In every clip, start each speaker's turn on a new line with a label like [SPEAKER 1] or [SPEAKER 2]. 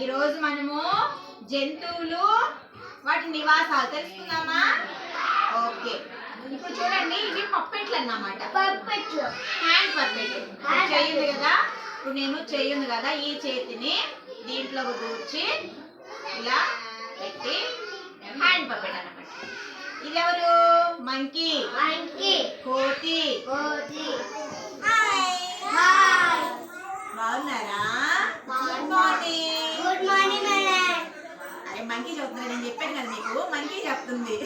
[SPEAKER 1] ఈరోజు మనము జంతువులు వాటి నివాసాలు తెలుసుకుందామా? ఓకే, ఇప్పుడు చూడండి, ఇవి పప్పెట్లు అన్నమాట.
[SPEAKER 2] పప్పెట్లు,
[SPEAKER 1] హ్యాండ్ పప్పెట్. చెయ్యింది కదా, ఇప్పుడు నేను చెయ్యింది కదా, ఈ చేతిని దీంట్లో దూర్చి ఇలా పెట్టి హ్యాండ్ పప్పెట్ అన్నమాట. ఇది ఎవరు? మంకీ.
[SPEAKER 2] మంకీ.
[SPEAKER 1] కోతి.
[SPEAKER 2] కోతి.
[SPEAKER 1] హాయ్, బాగున్నారా? Good morning.
[SPEAKER 2] Good morning madam.
[SPEAKER 1] అరే మంకీ చెప్తున్నా, నేను చెప్పాను కదా మీకు, మంకీ చెప్తుంది.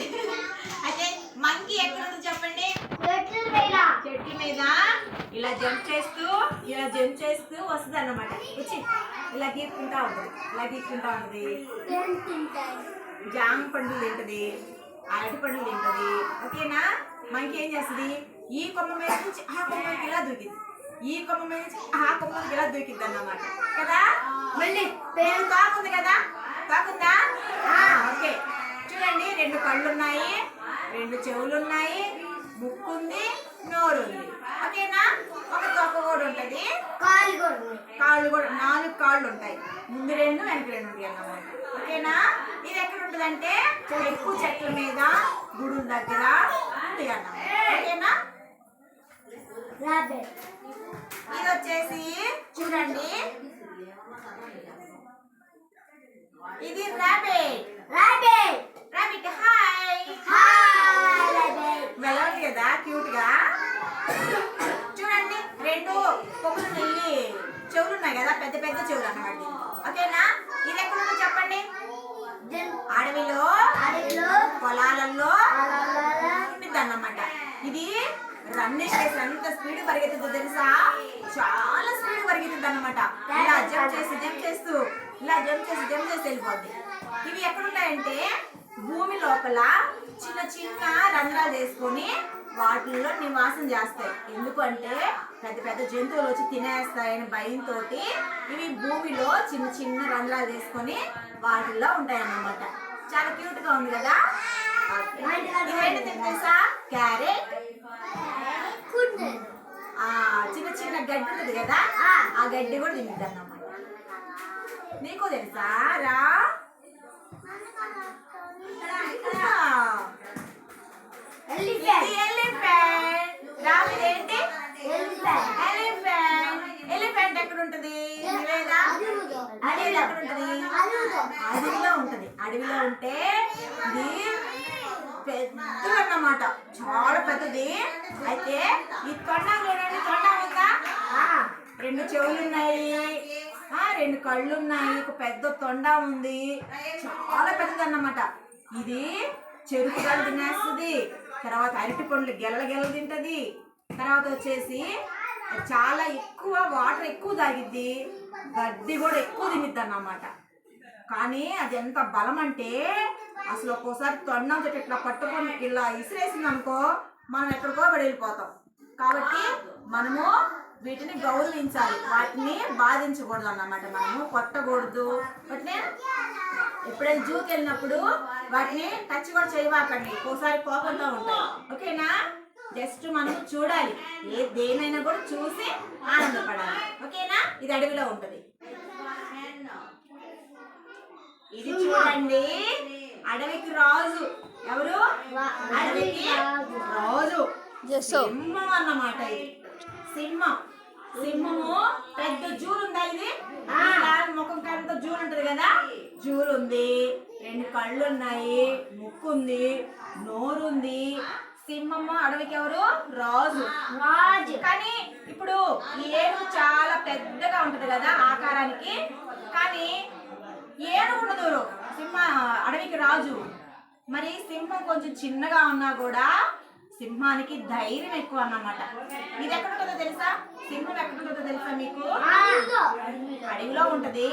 [SPEAKER 1] అయితే మంకీ ఎక్కడ ఉందో చెప్పండి. చెట్ల మీద ఇలా జంప్ చేస్తూ వస్తుంది అన్నమాట. వచ్చి ఇలా గీక్కుంటా ఉంటుంది, జామ పండ్లు తింటది, అరటి పండ్లు తింటది. ఓకేనా? మంకీ ఏం చేస్తుంది? ఈ కొమ్మ మీద నుంచి ఆ కొమ్మకి ఇలా దూకింది, ఈ కొమ్మ మీద నుంచి ఆ కొమ్మకి ఇలా దూకింది అన్నమాట కదా. మళ్ళీ తాకుంది కదా, తాకుందా? ఓకే, చూడండి, 2 కళ్ళు ఉన్నాయి, 2 చెవులు ఉన్నాయి, ముక్కు ఉంది, నోరు ఉంది. ఓకేనా? ఒక తొక్క కూడా ఉంటుంది, కాళ్ళు కూడా 4 కాళ్ళు ఉంటాయి. ముందు 2 వెనక 2 ఉంటాయి అన్నమాట. ఓకేనా? ఇది ఎక్కడ ఉంటుంది అంటే ఎక్కువ చెట్ల మీద, గుడుల దగ్గర ఉంటాయి అన్నమాట. ఓకేనా? ఇది వచ్చేసి చూడండి, ఇది రాబిట్. Rabbit hi. ఎలా ఉంది కదా, క్యూట్ గా. చూడండి, 2 కొమ్ములు ఉన్నాయి, చెవులు ఉన్నాయి కదా, పెద్ద పెద్ద చెవులు అన్నమాట. ఓకేనా? ఇది ఎక్కడ ఉందో చెప్పండి. అడవిలో, పొలాలలో ఉంటుంది అన్నమాట. ఇది రన్నింగ్ రేస్, ఎంత స్పీడ్ పరిగెత్తుందో తెలుసా? చాలా స్పీడ్ పరిగెత్తుంది అన్నమాట. ఇలా జంప్ చేస్తూ వెళ్ళిపోద్ది. ఇవి ఎక్కడున్నాయంటే భూమి లోపల చిన్న చిన్న రంధ్రాలు చేసుకొని వాటిల్లో నివాసం చేస్తాయి. ఎందుకంటే పెద్ద పెద్ద జంతువులు వచ్చి తినేస్తాయని భయంతో ఇవి భూమిలో చిన్న చిన్న రంధ్రాలు చేసుకొని వాటిల్లో ఉంటాయి అన్నమాట. చాలా క్యూట్ గా ఉంది కదా. ఇవేంటి తెలుసా? క్యారెట్, చిన్న చిన్న గడ్డి ఉంటుంది కదా, ఆ గడ్డి కూడా తింటుంది అన్నమాట. నీకు తెలుసా? రా, ఎలిఫెంట్ ఎక్కడ ఉంటది? అడవిలో ఎక్కడ ఉంటది? అడవిలో ఉంటది. అడవిలో ఉంటే ఇది పెద్దది అన్నమాట, చాలా పెద్దది. అయితే ఈ తొండం చూడండి, తొండం ఉందా? 2 చెవులు ఉన్నాయి, 2 కళ్ళు ఉన్నాయి, ఒక పెద్ద తొండ ఉంది, చాలా పెద్దది అన్నమాట. ఇది చెరుకు గడ్డ తినేస్తుంది, తర్వాత అరటి పండ్లు గెలలు తింటది, తర్వాత వచ్చేసి చాలా ఎక్కువ వాటర్ ఎక్కువ తాగిద్ది, గడ్డి కూడా ఎక్కువ తినిద్ది అన్నమాట. కానీ అది ఎంత బలం అంటే అసలు ఒక్కోసారి తొండం చెట్టు ఇట్లా పట్టుకొని ఇలా ఇసిరేసింది అనుకో, మనం ఎక్కడికో వెళ్ళిపోతాం. కాబట్టి మనము వీటిని గౌరవించాలి, వాటిని బాధించకూడదు అన్నమాట. మనము కొట్టకూడదు. వాటిని ఎప్పుడైనా జూకి వెళ్ళినప్పుడు వాటిని టచ్ కూడా చేయవాకండి, ఒక్కోసారి పోకుండా ఉంటాయి. ఓకేనా? జస్ట్ మనం చూడాలి, దేనైనా కూడా చూసి ఆనందపడాలి. ఓకేనా? ఇది అడవిలో ఉంటది. ఇది చూడండి, అడవికి రాజు. ఎవరు? అడవికి రాజు సింహం అన్నమాట. ఇది సింహము పెద్ద జూలు ఉందా? ఇది ముఖం కంత జూలు ఉంటది కదా, జూలు ఉంది, 2 కళ్ళు ఉన్నాయి, ముక్కు ఉంది, నోరు ఉంది. సింహము అడవికి ఎవరు? రాజు. కానీ ఇప్పుడు ఈ ఏనుగు చాలా పెద్దగా ఉంటది కదా ఆకారానికి, కానీ ఏనుగు ఉండదు అడవికి రాజు. మరి సింహం కొంచెం చిన్నగా ఉన్నా కూడా సింహానికి ధైర్యం ఎక్కువ అన్నమాట. ఇది ఎక్కడ ఉంటుందో తెలుసా? సింహం ఎక్కడ ఉంటుందో తెలుసా మీకు? అడవిలో ఉంటది,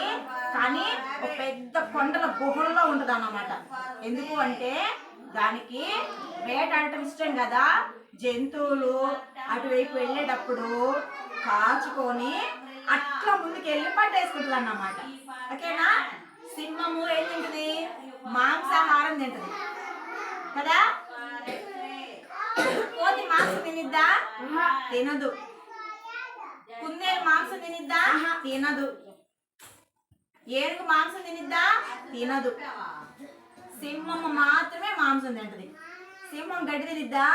[SPEAKER 1] కానీ ఒక పెద్ద కొండల గుహల్లో ఉంటది అన్నమాట. ఎందుకు అంటే దానికి వేటాడటం ఇష్టం కదా, జంతువులు అటువైపు వెళ్ళేటప్పుడు కాచుకొని అట్లా ముందుకు వెళ్ళి పట్టేసుకుంటుంది అన్నమాట. ఓకేనా? సింహము ఏం తింటది? మాంసాహారం తింటది కదా. కోతి మాంసం తినిద్దా? తినదు. కుందేలు మాంసం తినిద్దా? తినదు. ఏనుగు మాంసం తినిద్దా? తినదు. సింహం మాత్రమే మాంసం తింటది. సింహం గడ్డి తినిద్దా?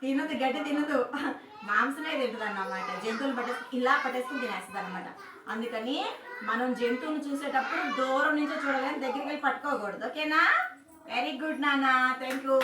[SPEAKER 1] తినదు, గడ్డి తినదు, మాంసమే తింటది అన్నమాట. జంతువులు ఇలా పట్టేసుకుని తినేస్తుంది అనమాట. అందుకని మనం జంతువుని చూసేటప్పుడు దూరం నుంచి చూడాలని దగ్గరికి వెళ్ళి పట్టుకోకూడదు. ఓకేనా? వెరీ గుడ్ నాన్న, థ్యాంక్ యూ.